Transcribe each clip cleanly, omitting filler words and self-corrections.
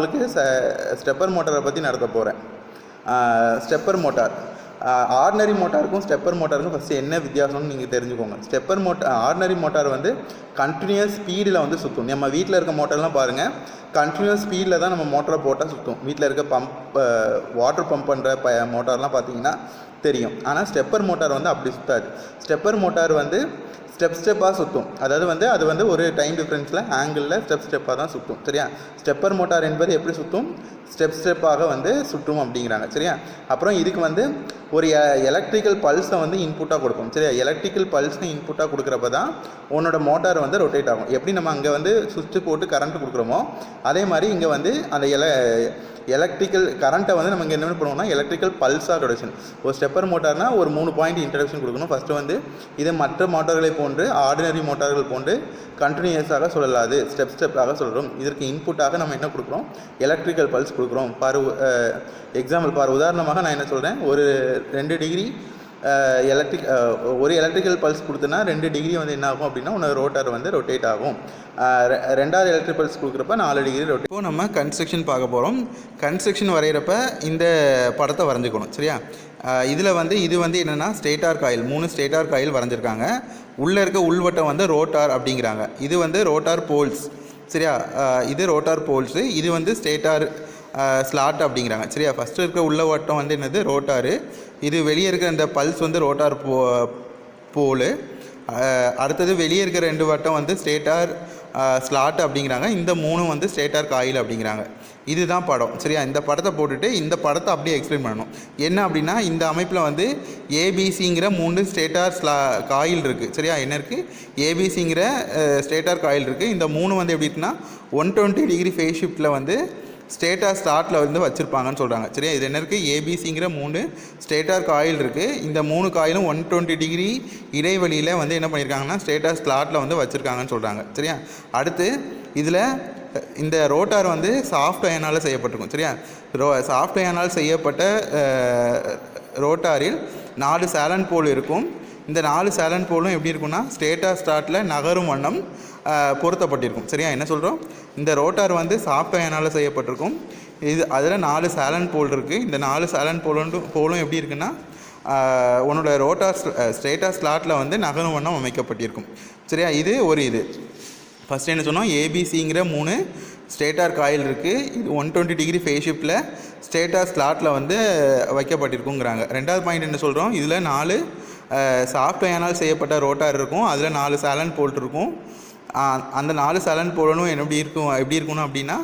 உங்களுக்கு ஸ்டெப்பர் மோட்டாரை பற்றி நடத்த போகிறேன். ஸ்டெப்பர் மோட்டார் ஆர்டினரி மோட்டாருக்கும் ஸ்டெப்பர் மோட்டாருக்கும் ஃபஸ்ட்டு என்ன வித்தியாசம்னு நீங்கள் தெரிஞ்சுக்கோங்க. ஸ்டெப்பர் மோட்டார் ஆர்டினரி மோட்டார் வந்து கண்டினியூஸ் ஸ்பீடில் வந்து சுற்றும். நம்ம வீட்டில் இருக்க மோட்டர்லாம் பாருங்கள், கண்டினியூஸ் ஸ்பீடில் தான் நம்ம மோட்டரை போட்டால் சுற்றும். வீட்டில் இருக்க வாட்டர் பம்ப் பண்ணுற மோட்டார்லாம் பார்த்தீங்கன்னா தெரியும். ஆனால் ஸ்டெப்பர் மோட்டார் வந்து அப்படி சுற்றாது. ஸ்டெப்பர் மோட்டார் வந்து ஸ்டெப்பாக சுற்றும். அதாவது அது வந்து ஒரு டைம் டிஃப்ரென்ஸில் ஆங்கிளில் ஸ்டெப்பாக தான் சுற்றும். சரியா? ஸ்டெப்பர் மோட்டார் என்பது எப்படி சுற்றும்? ஸ்டெப்பாக வந்து சுற்றும் அப்படிங்கிறாங்க. சரியா? அப்புறம் இதுக்கு வந்து ஒரு எலக்ட்ரிக்கல் பல்ஸை வந்து இன்புட்டாக கொடுப்போம். சரியா? எலக்ட்ரிக்கல் பல்ஸை இன்புட்டாக கொடுக்குறப்ப தான் உன்னோட மோட்டார் வந்து ரொட்டேட் ஆகும். எப்படி நம்ம அங்கே வந்து சுவிட்சு போட்டு கரண்ட் கொடுக்குறோமோ அதே மாதிரி இங்கே வந்து அந்த எலக்ட்ரிக்கல் கரண்ட்டை வந்து நம்ம இங்கே என்ன பண்ணுவோம்னா எலக்ட்ரிக்கல் பல்ஸாக ரொட்டேஷன். ஒரு ஸ்டெப்பர் மோட்டார்னால் ஒரு 3 பாயிண்ட் இன்ட்ரடக்ஷன் கொடுக்கணும். ஃபஸ்ட்டு வந்து இது மற்ற மோட்டார்களை போன்று ஆர்டினரி மோட்டார்கள் போன்று கண்டினியூஸாக சொல்லலாது, ஸ்டெப்பாக சொல்கிறோம். இதற்கு இன்புட்டாக நம்ம என்ன கொடுக்குறோம்? எலக்ட்ரிக்கல் பல்ஸ் கொடுக்குறோம். எக்ஸாம்பிள் உதாரணமாக நான் என்ன சொல்கிறேன், ஒரு 2 டிகிரி ஒரு எலக்ட்ரிக்கல் பல்ஸ் கொடுத்தனா 2 டிகிரி வந்து என்ன ஆகும் அப்படின்னா உன்னோட ரோட்டார் வந்து ரொட்டேட் ஆகும். 2வது எலக்ட்ரிக் பல்ஸ் கொடுக்குறப்ப 4 டிகிரி ரொட்டேட். இப்போ நம்ம கன்ஸ்ட்ரக்ஷன் பார்க்க போகிறோம். கன்ஸ்ட்ரக்ஷன் வரைகிறப்ப இந்த படத்தை வரைஞ்சிக்கணும். சரியா? இதில் வந்து இது வந்து என்னென்னா ஸ்டேட்டார் காயில், 3 ஸ்டேட்டார் காயில் வரைஞ்சிருக்காங்க. உள்ளே இருக்க உள்வட்டம் வந்து ரோட்டார் அப்படிங்கிறாங்க. இது வந்து ரோட்டார் போல்ஸ். சரியா? இது ரோட்டார் போல்ஸு, இது வந்து ஸ்டேட்டார் ஸ்லாட் அப்படிங்கிறாங்க. சரியா? ஃபஸ்ட்டு இருக்க உள்ள வட்டம் வந்து என்னது? ரோட்டாரு. இது வெளியே இருக்கிற இந்த பல்ஸ் வந்து ரோட்டார் போலு. அடுத்தது வெளியே இருக்கிற 2 வட்டம் வந்து ஸ்டேட்டார் ஸ்லாட் அப்படிங்கிறாங்க. இந்த 3 வந்து ஸ்டேட்டார் காயில் அப்படிங்கிறாங்க. இதுதான் படம். சரியா? இந்த படத்தை போட்டுட்டு இந்த படத்தை அப்படியே எக்ஸ்பிளைன் பண்ணணும். என்ன அப்படின்னா இந்த அமைப்பில் வந்து ஏபிசிங்கிற 3 ஸ்டேட்டார் காயில் இருக்குது. சரியா? என்ன இருக்குது? ஏபிசிங்கிற ஸ்டேட்டார் காயில் இருக்குது. இந்த 3 வந்து எப்படி இருக்குன்னா 120 டிகிரி ஃபேஸ் ஷிஃப்ட்டில் வந்து ஸ்டேட்டார் ஸ்டார்ட்டில் வந்து வச்சுருப்பாங்கன்னு சொல்கிறாங்க. சரியா? இது என்ன இருக்குது? ஏபிசிங்கிற 3 ஸ்டேட்டார் காயில் இருக்குது. இந்த 3 காயிலும் 120 டிகிரி இடைவெளியில் வந்து என்ன பண்ணியிருக்காங்கன்னா ஸ்டேட்டார் ஸ்லாட்டில் வந்து வச்சுருக்காங்கன்னு சொல்கிறாங்க. சரியா? அடுத்து இதில் இந்த ரோட்டார் வந்து சாஃப்ட் அயனால் செய்யப்பட்டிருக்கும். சரியா? சாஃப்ட் அயனால் செய்யப்பட்ட ரோட்டாரில் 4 சேலன் போல் இருக்கும். இந்த 4 சேலன் போலும் எப்படி இருக்குன்னா ஸ்டேட்டார் ஸ்டார்ட்டில் நகரும் வண்ணம் பொருத்தப்பட்டிருக்கும். சரியா? என்ன சொல்கிறோம்? இந்த ரோட்டார் வந்து சாஃப்ட் அயனால் செய்யப்பட்டிருக்கும். இது அதில் 4 சேலன் போல் இருக்குது. இந்த 4 சேலன் போலும் எப்படி இருக்குன்னா உன்னோட ரோட்டார் ஸ்டேட்டார் ஸ்லாட்டில் வந்து நகரும் வண்ணம் அமைக்கப்பட்டிருக்கும். சரியா? இது இது ஃபஸ்ட்டு என்ன சொன்னோம்? ஏபிசிங்கிற 3 ஸ்டேட்டார் காயில் இருக்குது. இது 120 டிகிரி ஃபேஸ் ஷிஃப்ட்டில் ஸ்டேட்டார் ஸ்லாட்டில் வந்து வைக்கப்பட்டிருக்குங்கிறாங்க. 2வது பாயிண்ட் என்ன சொல்கிறோம்? இதில் 4 சாஃப்ட் அயனால் செய்யப்பட்ட ரோட்டார் இருக்கும். அதில் 4 சேலன் போல்ட் இருக்கும். அந்த 4 சேலன் போலும் எப்படி இருக்கணும் அப்படின்னா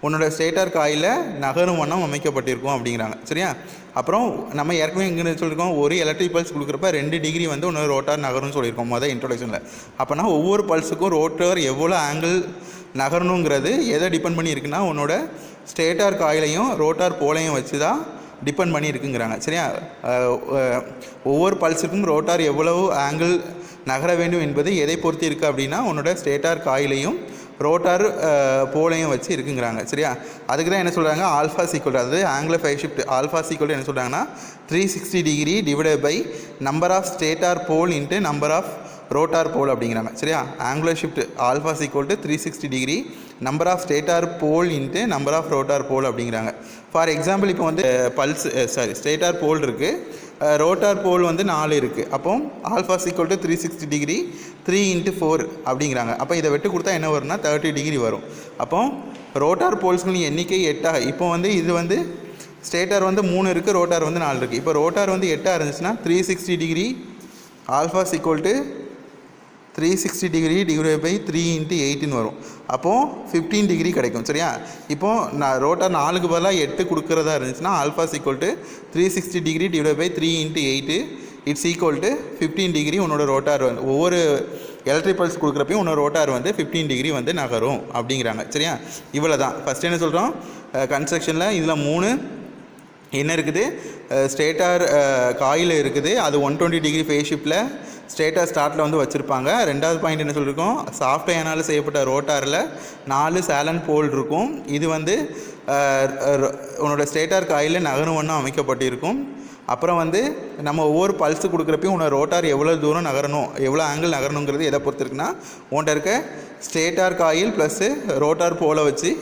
உன்னோட ஸ்டேட்டார் காயில் நகரும் வண்ணம் அமைக்கப்பட்டிருக்கும் அப்படிங்கிறாங்க. சரியா? அப்புறம் நம்ம ஏற்கனவே எங்கே சொல்லியிருக்கோம், ஒரு எலக்ட்ரிக் பல்ஸ் கொடுக்குறப்ப 2 டிகிரி வந்து உன்னோட ரோட்டார் நகரும்னு சொல்லியிருக்கோம் மொதல் இன்ட்ரோடக்ஷனில். அப்போனா ஒவ்வொரு பல்ஸுக்கும் ரோட்டார் எவ்வளோ ஆங்கிள் நகரணுங்கிறது எதை டிபெண்ட் பண்ணி இருக்குன்னா உன்னோட ஸ்டேட்டார் காயிலையும் ரோட்டார் போலையும் வச்சு தான் டிபெண்ட் பண்ணி இருக்குங்கிறாங்க. சரியா? ஒவ்வொரு பல்ஸுக்கும் ரோட்டார் எவ்வளவு ஆங்கிள் நகர வேண்டும் என்பது எதை பொறுத்து இருக்குது அப்படின்னா உன்னோட ஸ்டேட்டார் காயிலையும் ரோட்டார் போலையும் வச்சு இருக்குங்கிறாங்க. சரியா? அதுக்கு தான் என்ன சொல்கிறாங்க? ஆல்ஃபா சீக்வல், அதாவது angle phase shift alpha s equal என்ன சொல்கிறாங்கன்னா 360 degree divided by number of stator pole into number of rotor pole அப்படிங்கிறாங்க. சரியா? Angular shift alpha sequel to 360 degree number of stator pole into number of rotor pole அப்படிங்கிறாங்க. For example இப்போ வந்து stator போல் இருக்குது, rotor போல் வந்து 4 இருக்குது. அப்போ alpha sequel to 360 degree 3 × 4 அப்படிங்கிறாங்க. அப்போ இதை வெட்டு கொடுத்தா என்ன வரும்னா 30 டிகிரி வரும். அப்போ ரோட்டார் போல்ஸ்களின் எண்ணிக்கை 8. இப்போ வந்து இது வந்து ஸ்டேட்டார் வந்து 3 இருக்குது, ரோட்டார் வந்து 4 இருக்குது. இப்போ ரோட்டார் வந்து 8 இருந்துச்சுன்னா 360 degree alpha sequel to 360 degree divide by 3 × 8ன்னு வரும். அப்போது 15 டிகிரி கிடைக்கும். சரியா? இப்போது நான் ரோட்டார் 4க்கு பதிலாக 8 கொடுக்குறதா இருந்துச்சுன்னா alpha sequel to 360 degree divide by 3 × 8 it's equal to 15 degree. உன்னோட ரோட்டார் வந்து ஒவ்வொரு எலக்ட்ரிக் பல்ஸ் கொடுக்குறப்பையும் உன்னோட ரோட்டார் வந்து 15 டிகிரி வந்து நகரும் அப்படிங்கிறாங்க. சரியா? இவ்வளோ தான். ஃபஸ்ட்டு என்ன சொல்கிறோம்? கன்ஸ்ட்ரக்ஷனில் இதில் 3 என்ன இருக்குது? ஸ்டேட்டார் காயில் இருக்குது. அது 120 டிகிரி ஃபேஸ் ஷிஃப்ட்டில் ஸ்டேட்டார் ஸ்டார்ட்டில் வந்து வச்சுருப்பாங்க. 2வது பாயிண்ட் என்ன சொல்லியிருக்கோம்? சாஃப்ட் அயனால் செய்யப்பட்ட ரோட்டாரில் 4 சேலன் போல் இருக்கும். இது வந்து உன்னோட ஸ்டேட்டார் காயில் நகரும் வண்ணம் அமைக்கப்பட்டிருக்கும். அப்புறம் வந்து நம்ம ஒவ்வொரு பல்ஸு கொடுக்குறப்பையும் உன்னோட ரோட்டார் எவ்வளோ தூரம் நகரணும், எவ்வளோ ஆங்கிள் நகரணுங்கிறது எதை பொறுத்து இருக்குன்னா உன்கிட்ட இருக்க ஸ்டேட்டார் காயில் ப்ளஸ்ஸு ரோட்டார் போல வச்சு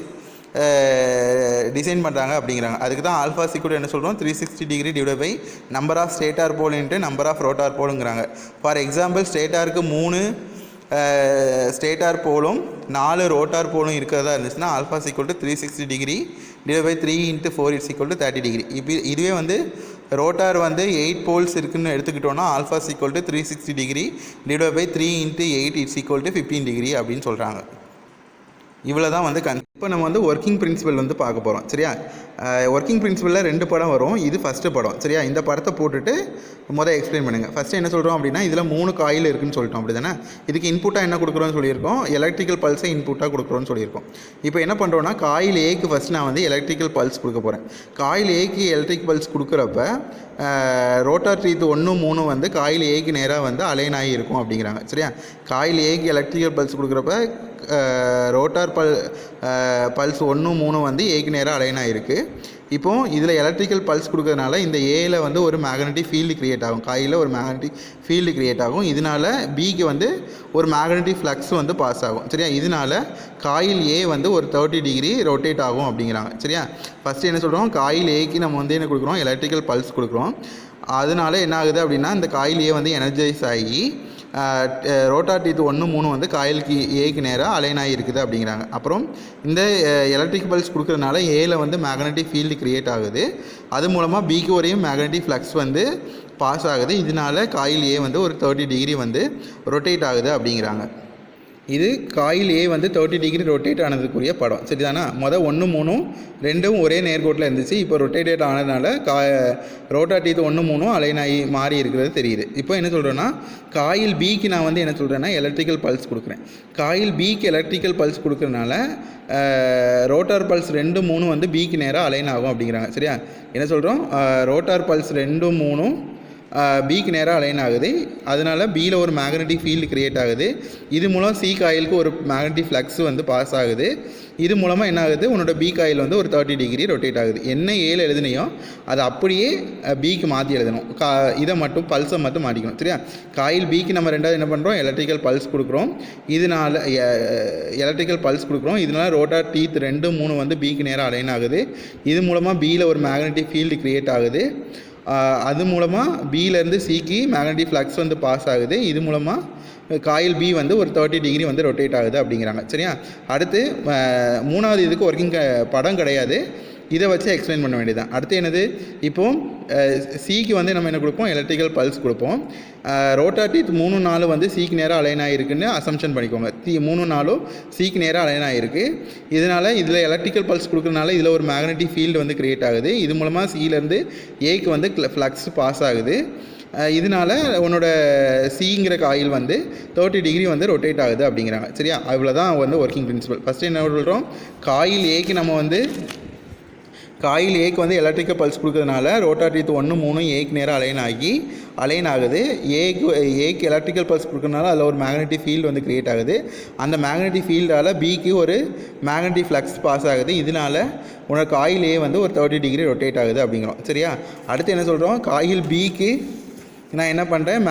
டிசைன் பண்ணுறாங்க அப்படிங்கிறாங்க. அதுக்கு தான் ஆல்ஃபா சீக்குவல் என்ன சொல்கிறோம், 360 degree divide by number of stator pole into number of rotor போலுங்கிறாங்க. ஃபார் எக்ஸாம்பிள் ஸ்டேட்டாருக்கு 3 ஸ்டேட்டார் போலும் 4 ரோட்டார் போலும் இருக்கிறதா இருந்துச்சுன்னா alpha s equal to 360 degree divide by 3 × 4 is equal to 30 degree. இதுவே வந்து ரோட்டார் வந்து 8 போல்ஸ் இருக்குதுன்னு எடுத்துக்கிட்டோன்னா alpha s equal to 360 degree divide by 3 × 8 it's equal to 15 degree அப்படின்னு சொல்கிறாங்க. இவ்வளோ தான் வந்து இப்போ நம்ம வந்து ஒர்க்கிங் பிரின்சிபல் வந்து பார்க்க போகிறோம். சரியா, ஒர்க்கிங் பிரின்சிபலில் 2 படம் வரும். இது ஃபஸ்ட்டு படம். சரியா, இந்த படத்தை போட்டுட்டு எக்ஸ்பிளைன் பண்ணுங்கள். ஃபஸ்ட்டு என்ன சொல்கிறோம் அப்படின்னா, இதில் 3 காயில் இருக்குதுன்னு சொல்லிட்டோம். அப்படி தானே, இதுக்கு இன்புட்டாக என்ன கொடுக்குறோன்னு சொல்லியிருக்கோம், எலக்ட்ரிக்கல் பல்ஸை இன்புட்டாக கொடுக்குறோன்னு சொல்லியிருக்கோம். இப்போ என்ன பண்ணுறோன்னா, காயில் ஏக்கு ஃபஸ்ட் நான் வந்து எலக்ட்ரிக்கல் பல்ஸ் கொடுக்க போகிறேன். காயில் ஏக்கு எலக்ட்ரிக் பல்ஸ் கொடுக்குறப்ப ரோட்டார் டீத் 1, 3 வந்து காயில் ஏக்கு நேராக வந்து அலைன் ஆகி இருக்கும் அப்படிங்கிறாங்க. சரியா, காயில் ஏக்கு எலக்ட்ரிக்கல் பல்ஸ் கொடுக்குறப்ப ரோட்டார் பல்ஸ் 1, 3 வந்து ஏக்கு நேராக அலைன் ஆகிருக்கு. இப்போது இதில் எலக்ட்ரிக்கல் பல்ஸ் கொடுக்கறதுனால இந்த ஏல வந்து ஒரு மேக்னெட்டிக் ஃபீல்டு க்ரியேட் ஆகும். காயில் ஒரு மேக்னெட்டிக் ஃபீல்டு க்ரியேட் ஆகும். இதனால் பிக்கு வந்து ஒரு மேக்னெட்டிக் ஃப்ளக்ஸ் வந்து பாஸ் ஆகும். சரியா, இதனால் காயில் ஏ வந்து ஒரு 30 டிகிரி ரொட்டேட் ஆகும் அப்படிங்கிறாங்க. சரியா, ஃபஸ்ட்டு என்ன சொல்கிறோம், காயில் ஏக்கு நம்ம வந்து என்ன கொடுக்குறோம், எலக்ட்ரிக்கல் பல்ஸ் கொடுக்குறோம். அதனால என்ன ஆகுது அப்படின்னா, இந்த காயில் ஏ வந்து எனர்ஜைஸ் ஆகி ரோட்டார் டீத் 1, 3 வந்து காயிலுக்கு ஏக்கு நேராக அலைன் ஆகி இருக்குது அப்படிங்கிறாங்க. அப்புறம் இந்த எலக்ட்ரிக் பல்ஸ் கொடுக்குறதுனால ஏல வந்து மேக்னெட்டிக் ஃபீல்டு க்ரியேட் ஆகுது. அது மூலமாக பிக்கு வரையும் மேக்னெட்டிக் ஃப்ளக்ஸ் வந்து பாஸ் ஆகுது. இதனால காயில் ஏ வந்து ஒரு 30 டிகிரி வந்து ரொட்டேட் ஆகுது அப்படிங்கிறாங்க. இது காயில் ஏ வந்து 30 டிகிரி ரொட்டேட் ஆனதுக்குரிய படம். சரிதானா, 1, 3 ரெண்டும் ஒரே நேர்கோட்டில் இருந்துச்சு. இப்போ ரொட்டேட் ஆனதுனால ரோட்டார் டீத் 1, 3 அலைன் ஆகி மாறி இருக்கிறது தெரியுது. இப்போ என்ன சொல்கிறேன்னா, காயில் பிக்கு நான் வந்து என்ன சொல்கிறேன்னா எலக்ட்ரிக்கல் பல்ஸ் கொடுக்குறேன். காயில் பிக்கு எலக்ட்ரிக்கல் பல்ஸ் கொடுக்குறதுனால ரோட்டார் பல்ஸ் 2, 3 வந்து பிக்கு நேராக அலைன் ஆகும் அப்படிங்கிறாங்க. சரியா, என்ன சொல்கிறோம், ரோட்டார் பல்ஸ் 2, 3 பிக்கு நேராக அலைன் ஆகுது. அதனால் பியில் ஒரு மேக்னெட்டிக் ஃபீல்டு க்ரியேட் ஆகுது. இது மூலம் சி காயிலுக்கு ஒரு மேக்னெட்டிக் ஃப்ளக்ஸ் வந்து பாஸ் ஆகுது. இது மூலமாக என்ன ஆகுது, உன்னோட பி காயில் வந்து ஒரு 30 டிகிரி ரொட்டேட் ஆகுது. என்ன ஏல எழுதுனையோ அதை அப்படியே பிக்கு மாற்றி எழுதணும். இதை மட்டும் பல்ஸை மட்டும் மாட்டிக்கணும். சரியா, காயில் பிக்கு நம்ம ரெண்டாவது என்ன பண்ணுறோம், எலக்ட்ரிக்கல் பல்ஸ் கொடுக்குறோம். இதனால் எலக்ட்ரிக்கல் பல்ஸ் கொடுக்குறோம். இதனால் ரோட்டார் டீத் 2, 3 வந்து பிக்கு நேராக அலைன் ஆகுது. இது மூலமாக பியில் ஒரு மேக்னெட்டிக் ஃபீல்டு க்ரியேட் ஆகுது. அது மூலமாக பியிலேருந்து சிக்கு மேக்னெட்டிக் ஃப்ளக்ஸ் வந்து பாஸ் ஆகுது. இது மூலமாக காயில் பி வந்து ஒரு 30 டிகிரி வந்து ரொட்டேட் ஆகுது அப்படிங்கிறாங்க. சரியா, அடுத்து 3வது இதுக்கு ஒர்க்கிங் படம் கிடையாது. இதை வச்சு எக்ஸ்பிளைன் பண்ண வேண்டியதான். அடுத்து என்னது, இப்போது சிக்கு வந்து நம்ம என்ன கொடுப்போம், எலக்ட்ரிக்கல் பல்ஸ் கொடுப்போம். ரோட்டார் டீத் 3, 4 வந்து சிக்கு நேராக அலைன் ஆகிருக்குன்னு அசம்ஷன் பண்ணிக்கோங்க. 3, 4 சிக்கு நேராக அலைன் ஆகிருக்கு. இதனால் இதில் எலக்ட்ரிக்கல் பல்ஸ் கொடுக்குறதுனால இதில் ஒரு மேக்னெட்டிக் ஃபீல்டு வந்து க்ரியேட் ஆகுது. இது மூலமாக சியிலேருந்து ஏக்கு வந்து ஃப்ளக்ஸ் பாஸ் ஆகுது. இதனால் உன்னோட சிங்கிற காயில் வந்து 30 டிகிரி வந்து ரொட்டேட் ஆகுது அப்படிங்கிறாங்க. சரியா, அவ்வளோதான் வந்து ஒர்க்கிங் பிரின்சிபல். ஃபஸ்ட்டு என்ன சொல்கிறோம், காயில் ஏக்கு நம்ம வந்து காயில் ஏக்கு வந்து எலக்ட்ரிக்கல் பல்ஸ் கொடுக்கறதுனால ரோட்டார் டீத் 1, 3 ஏக்கு நேராக அலைன் ஆகுது. ஏக்கு எலக்ட்ரிக்கல் பல்ஸ் கொடுக்கறதுனால அதில் ஒரு மேக்னெட்டிக் ஃபீல்டு வந்து க்ரியேட் ஆகுது. அந்த மேக்னெட்டிக் ஃபீல்டால் பிக்கு ஒரு மேக்னெட்டிக் ஃப்ளக்ஸ் பாஸ் ஆகுது. இதனால் உன்னோட காயில் ஏ வந்து ஒரு 30 டிகிரி ரொட்டேட் ஆகுது அப்படிங்கிறோம். சரியா, அடுத்து என்ன சொல்கிறோம், காயில் பிக்கு நான் என்ன பண்ணுறேன்,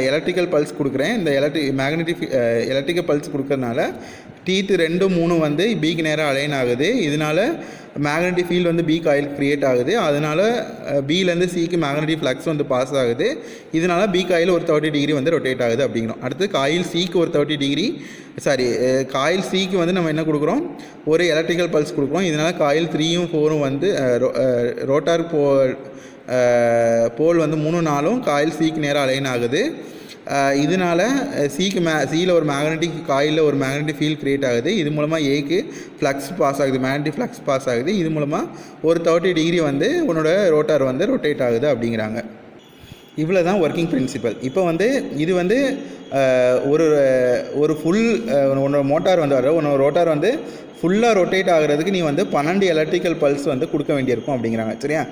எலக்ட்ரிக்கல் பல்ஸ் கொடுக்குறேன். இந்த எலக்ட்ரிக்கல் பல்ஸ் கொடுக்கறதுனால டீத் 2, 3 வந்து பிக்கு நேராக அலைன் ஆகுது. இதனால் மேக்னெட்டிக் ஃபீல்டு வந்து பி காயில் க்ரியேட் ஆகுது. அதனால் பியிலேருந்து சிக்கு மேக்னெட்டிக் ஃப்ளக்ஸ் வந்து பாஸ் ஆகுது. இதனால் பி காயில் ஒரு 30 டிகிரி வந்து ரொட்டேட் ஆகுது அப்படிங்கிறோம். அடுத்து காயில் சிக்கு ஒரு 30 டிகிரி காயில் சிக்கு வந்து நம்ம என்ன கொடுக்குறோம், ஒரு எலக்ட்ரிக்கல் பல்ஸ் கொடுக்குறோம். இதனால் காயில் 3ம் 4ம் வந்து ரோட்டார் போல் வந்து 3, 4 காயில் சிக்கு நேராக அலைன் ஆகுது. இதனால் சியில் ஒரு காயிலில் ஒரு மேக்னெட்டிக் ஃபீல்ட் க்ரியேட் ஆகுது. இது மூலமாக ஏக்கு ஃப்ளக்ஸ் பாஸ் ஆகுது, மேக்னெட்டிக் ஃப்ளக்ஸ் பாஸ் ஆகுது. இது மூலமாக ஒரு 30 டிகிரி வந்து உன்னோட ரோட்டார் வந்து ரொட்டேட் ஆகுது அப்படிங்கிறாங்க. இவ்வளோ தான் ஒர்க்கிங் பிரின்சிபல். இப்போ வந்து இது வந்து ஒரு ஃபுல் உன்னோட மோட்டார் வந்து உன்னோட ரோட்டார் வந்து ஃபுல்லாக ரொட்டேட் ஆகிறதுக்கு நீ வந்து 12 எலக்ட்ரிக்கல் பல்ஸ் வந்து கொடுக்க வேண்டியிருக்கும் அப்படிங்கிறாங்க. சரியா,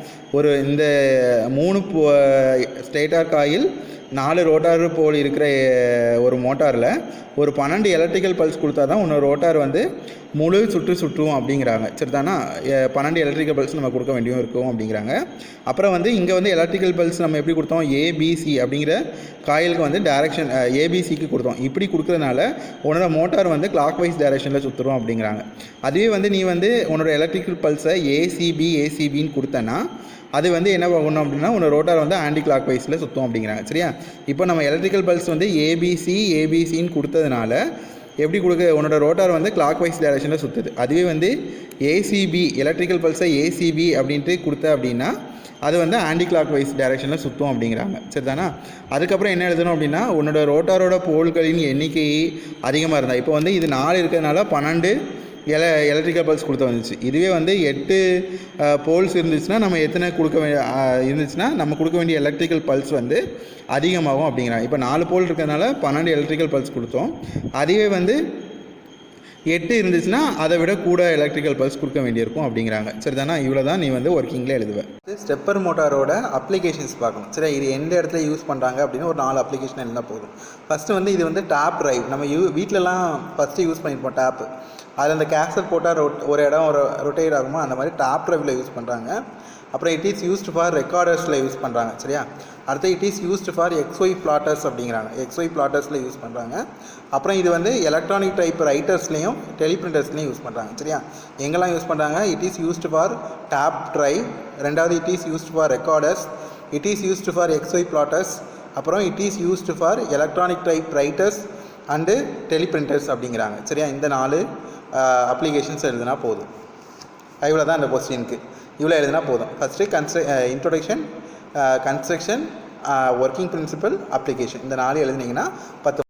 இந்த 3 ஸ்டேட்டார் காயில் 4 ரோட்டார் போல் இருக்கிற ஒரு மோட்டாரில் ஒரு 12 எலக்ட்ரிக்கல் பல்ஸ் கொடுத்தா தான் இன்னொரு ரோட்டார் வந்து முழு சுற்றும் அப்படிங்கிறாங்க. சரிதானா? 12 எலக்ட்ரிக்கல் பல்ஸ் நம்ம கொடுக்க வேண்டியும் இருக்கும் அப்படிங்கிறாங்க. அப்புறம் வந்து இங்கே வந்து எலக்ட்ரிக்கல் பல்ஸ் நம்ம எப்படி கொடுத்தோம், ஏபிசி அப்படிங்கிற காயிலுக்கு வந்து டைரக்ஷன் ஏபிசிக்கு கொடுத்தோம். இப்படி கொடுக்குறதுனால உன்னோட மோட்டார் வந்து கிளாக் வைஸ் டைரக்ஷனில் சுற்றுறோம் அப்படிங்கிறாங்க. அதுவே வந்து நீ வந்து உன்னோட எலக்ட்ரிக்கல் பல்ஸை ஏசிபின்னு கொடுத்தனா அது வந்து என்ன பண்ணணும் அப்படின்னா உன்னோட ரோட்டார் வந்து ஆன்டி கிளாக் வைஸில் சுற்றும் அப்படிங்கிறாங்க. சரியா? இப்போ நம்ம எலக்ட்ரிக்கல் பல்ஸ் வந்து ஏபிசின்னு கொடுத்ததுனால எப்படி உன்னோட ரோட்டார் வந்து கிளாக் வைஸ் டைரக்ஷனில் சுற்றுது. அதுவே வந்து ஏசிபி எலக்ட்ரிக்கல் பல்ஸை ஏசிபி அப்படின்ட்டு கொடுத்த அப்படின்னா அது வந்து ஆன்டி கிளாக் வைஸ் டைரக்ஷனில் சுற்றும் அப்படிங்கிறாங்க. சரிதானா? அதுக்கப்புறம் என்ன எழுதணும் அப்படின்னா உன்னோட ரோட்டாரோட போல்களின் எண்ணிக்கை அதிகமாக இருந்தால், இப்போ வந்து இது 4 இருக்கிறதுனால 12 எலக்ட்ரிக்கல் பல்ஸ் கொடுத்து வந்துச்சு. இதுவே வந்து 8 போல்ஸ் இருந்துச்சுன்னா நம்ம எத்தனை இருந்துச்சுன்னா நம்ம கொடுக்க வேண்டிய எலக்ட்ரிக்கல் பல்ஸ் வந்து அதிகமாகும் அப்படிங்கிறாங்க. இப்போ 4 போல் இருக்கிறதுனால 12 எலக்ட்ரிக்கல் பல்ஸ் கொடுத்தோம். அதுவே வந்து 8 இருந்துச்சுன்னா அதை விட கூட எலக்ட்ரிக்கல் பல்ஸ் கொடுக்க வேண்டியிருக்கும் அப்படிங்கிறாங்க. சரிதானா? இவ்வளோ தான் நீ வந்து ஒர்க்கிங்கில் எழுதுவேன். ஸ்டெப்பர் மோட்டாரோட அப்ளிகேஷன்ஸ் பார்க்கணும். சரி, இது எந்த இடத்துல யூஸ் பண்ணுறாங்க அப்படின்னு ஒரு 4 அப்ளிகேஷன் இருந்தால் போதும். ஃபஸ்ட்டு வந்து இது வந்து டேப் ட்ரைவ். நம்ம வீட்டிலலாம் ஃபஸ்ட்டு யூஸ் பண்ணியிருப்போம் டேப்பு. அதில் அந்த கேசட் போட்டால் ஒரு இடம் ரொட்டேட் ஆகுமோ அந்த மாதிரி டேப் ட்ரைவில் யூஸ் பண்ணுறாங்க. அப்புறம் இட் இஸ் யூஸ்டு ஃபார் ரெக்கார்டர்ஸில் யூஸ் பண்ணுறாங்க. சரியா? அடுத்து it is used for XY plotters அப்படிங்கிறாங்க. XY பிளாட்டர்ஸில் யூஸ் பண்ணுறாங்க. அப்புறம் இது வந்து எலக்ட்ரானிக் டைப் ரைட்டர்ஸ்லேயும் டெலிபிரிண்டர்ஸ்லேயும் யூஸ் பண்ணுறாங்க. சரியா? எங்கெல்லாம் யூஸ் பண்ணுறாங்க? It is used for tape drive. ரெண்டாவது it is used for recorders. It is used for XY plotters. அப்புறம் it is used for electronic typewriters and teleprinters அப்படிங்கிறாங்க. சரியா? இந்த 4 அப்ளிகேஷன்ஸ் எழுதுனா போதும். இவ்வளோ தான் அந்த கொஸ்டினுக்கு. இவ்வளோ எழுதுனா போதும். First introduction, construction, working principal, application, இந்த 4 எழுதுனீங்கன்னா 10